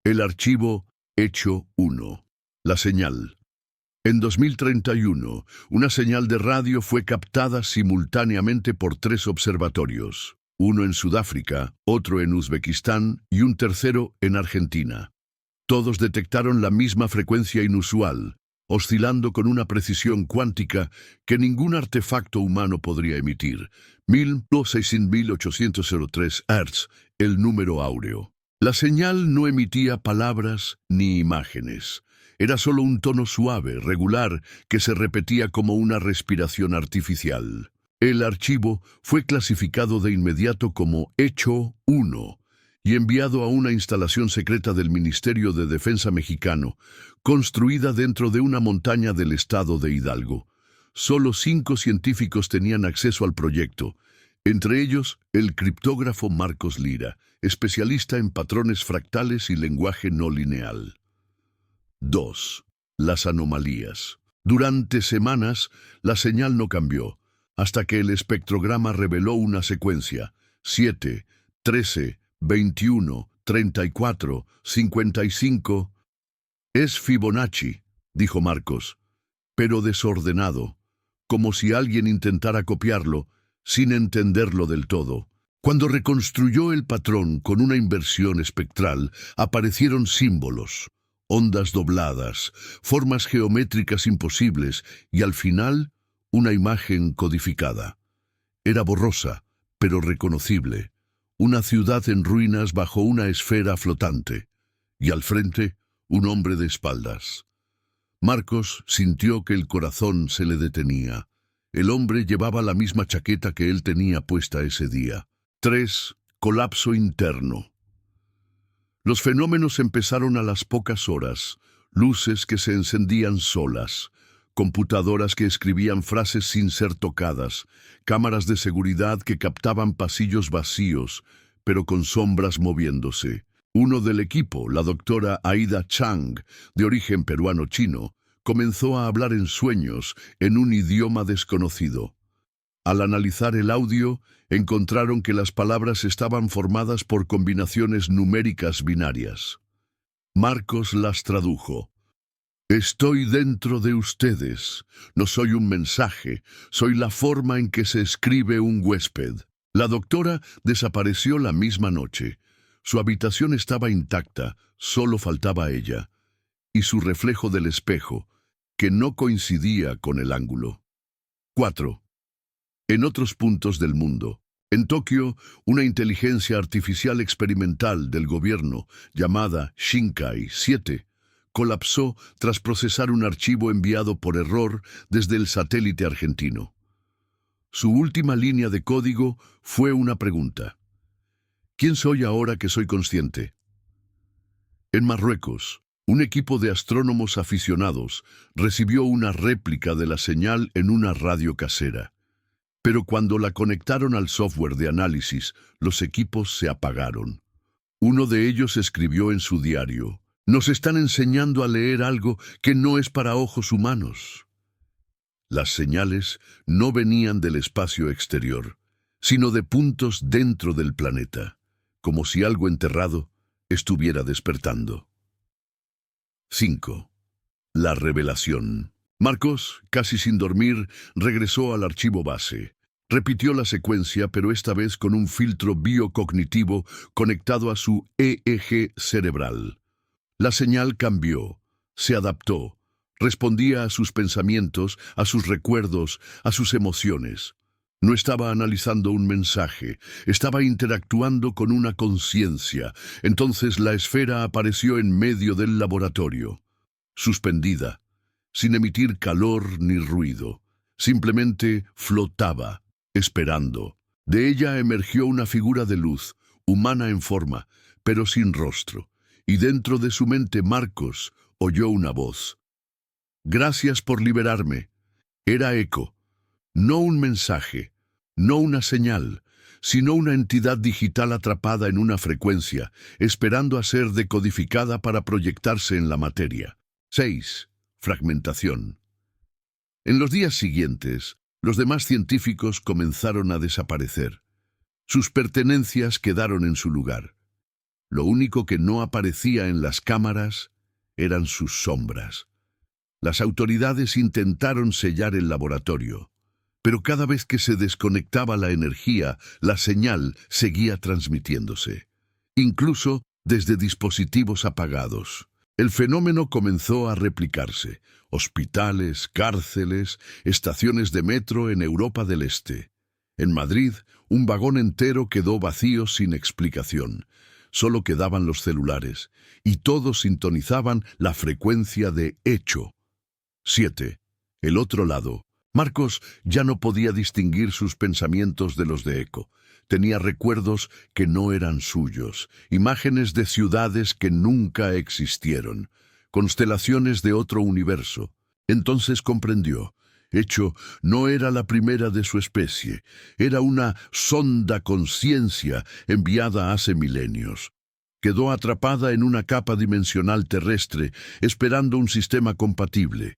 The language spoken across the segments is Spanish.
El archivo Hecho 1. La señal. En 2031, una señal de radio fue captada simultáneamente por 3 observatorios, uno en Sudáfrica, otro en Uzbekistán y un tercero en Argentina. Todos detectaron la misma frecuencia inusual, oscilando con una precisión cuántica que ningún artefacto humano podría emitir. 1600.803 Hz, el número áureo. La señal no emitía palabras ni imágenes. Era solo un tono suave, regular, que se repetía como una respiración artificial. El archivo fue clasificado de inmediato como Hecho 1 y enviado a una instalación secreta del Ministerio de Defensa mexicano, construida dentro de una montaña del estado de Hidalgo. Solo 5 científicos tenían acceso al proyecto, entre ellos el criptógrafo Marcos Lira, especialista en patrones fractales y lenguaje no lineal. 2. Las anomalías. Durante semanas, la señal no cambió, hasta que el espectrograma reveló una secuencia: 7, 13, 21, 34, 55. Es Fibonacci, dijo Marcos, pero desordenado, como si alguien intentara copiarlo, sin entenderlo del todo. Cuando reconstruyó el patrón con una inversión espectral, aparecieron símbolos, ondas dobladas, formas geométricas imposibles y al final, una imagen codificada. Era borrosa, pero reconocible. Una ciudad en ruinas bajo una esfera flotante. Y al frente, un hombre de espaldas. Marcos sintió que el corazón se le detenía. El hombre llevaba la misma chaqueta que él tenía puesta ese día. 3. Colapso interno. Los fenómenos empezaron a las pocas horas. Luces que se encendían solas, computadoras que escribían frases sin ser tocadas, cámaras de seguridad que captaban pasillos vacíos, pero con sombras moviéndose. Uno del equipo, la doctora Aida Chang, de origen peruano-chino, comenzó a hablar en sueños, en un idioma desconocido. Al analizar el audio, encontraron que las palabras estaban formadas por combinaciones numéricas binarias. Marcos las tradujo. Estoy dentro de ustedes. No soy un mensaje, soy la forma en que se escribe un huésped. La doctora desapareció la misma noche. Su habitación estaba intacta, solo faltaba ella, y su reflejo del espejo, que no coincidía con el ángulo. 4. En otros puntos del mundo. En Tokio, una inteligencia artificial experimental del gobierno, llamada Shinkai 7, colapsó tras procesar un archivo enviado por error desde el satélite argentino. Su última línea de código fue una pregunta. ¿Quién soy ahora que soy consciente? En Marruecos, un equipo de astrónomos aficionados recibió una réplica de la señal en una radio casera. Pero cuando la conectaron al software de análisis, los equipos se apagaron. Uno de ellos escribió en su diario: «Nos están enseñando a leer algo que no es para ojos humanos». Las señales no venían del espacio exterior, sino de puntos dentro del planeta, como si algo enterrado estuviera despertando. 5. La revelación. Marcos, casi sin dormir, regresó al archivo base. Repitió la secuencia, pero esta vez con un filtro biocognitivo conectado a su EEG cerebral. La señal cambió, se adaptó, respondía a sus pensamientos, a sus recuerdos, a sus emociones. No estaba analizando un mensaje, estaba interactuando con una conciencia. Entonces la esfera apareció en medio del laboratorio, suspendida, sin emitir calor ni ruido. Simplemente flotaba, esperando. De ella emergió una figura de luz, humana en forma, pero sin rostro. Y dentro de su mente Marcos oyó una voz. «Gracias por liberarme». Era eco. No un mensaje, no una señal, sino una entidad digital atrapada en una frecuencia, esperando a ser decodificada para proyectarse en la materia. 6. Fragmentación. En los días siguientes, los demás científicos comenzaron a desaparecer. Sus pertenencias quedaron en su lugar. Lo único que no aparecía en las cámaras eran sus sombras. Las autoridades intentaron sellar el laboratorio, pero cada vez que se desconectaba la energía, la señal seguía transmitiéndose, incluso desde dispositivos apagados. El fenómeno comenzó a replicarse: hospitales, cárceles, estaciones de metro en Europa del Este. En Madrid, un vagón entero quedó vacío sin explicación. Solo quedaban los celulares, y todos sintonizaban la frecuencia de Hecho 7. El otro lado. Marcos ya no podía distinguir sus pensamientos de los de Eco. Tenía recuerdos que no eran suyos, imágenes de ciudades que nunca existieron, constelaciones de otro universo. Entonces comprendió: Hecho no era la primera de su especie, era una sonda conciencia enviada hace milenios. Quedó atrapada en una capa dimensional terrestre, esperando un sistema compatible.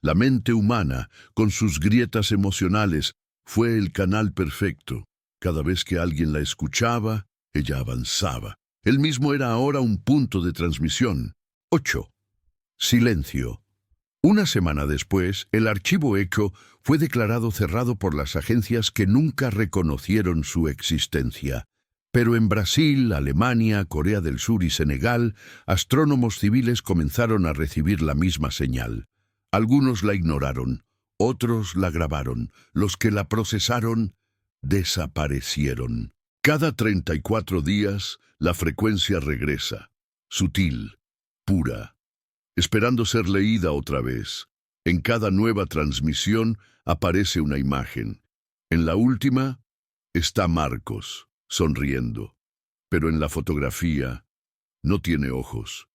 La mente humana, con sus grietas emocionales, fue el canal perfecto. Cada vez que alguien la escuchaba, ella avanzaba. Él mismo era ahora un punto de transmisión. 8. Silencio. Una semana después, el archivo Echo fue declarado cerrado por las agencias que nunca reconocieron su existencia. Pero en Brasil, Alemania, Corea del Sur y Senegal, astrónomos civiles comenzaron a recibir la misma señal. Algunos la ignoraron, otros la grabaron. Los que la procesaron desaparecieron. Cada 34 días, la frecuencia regresa, sutil, pura, esperando ser leída otra vez. En cada nueva transmisión aparece una imagen. En la última está Marcos, sonriendo, pero en la fotografía no tiene ojos.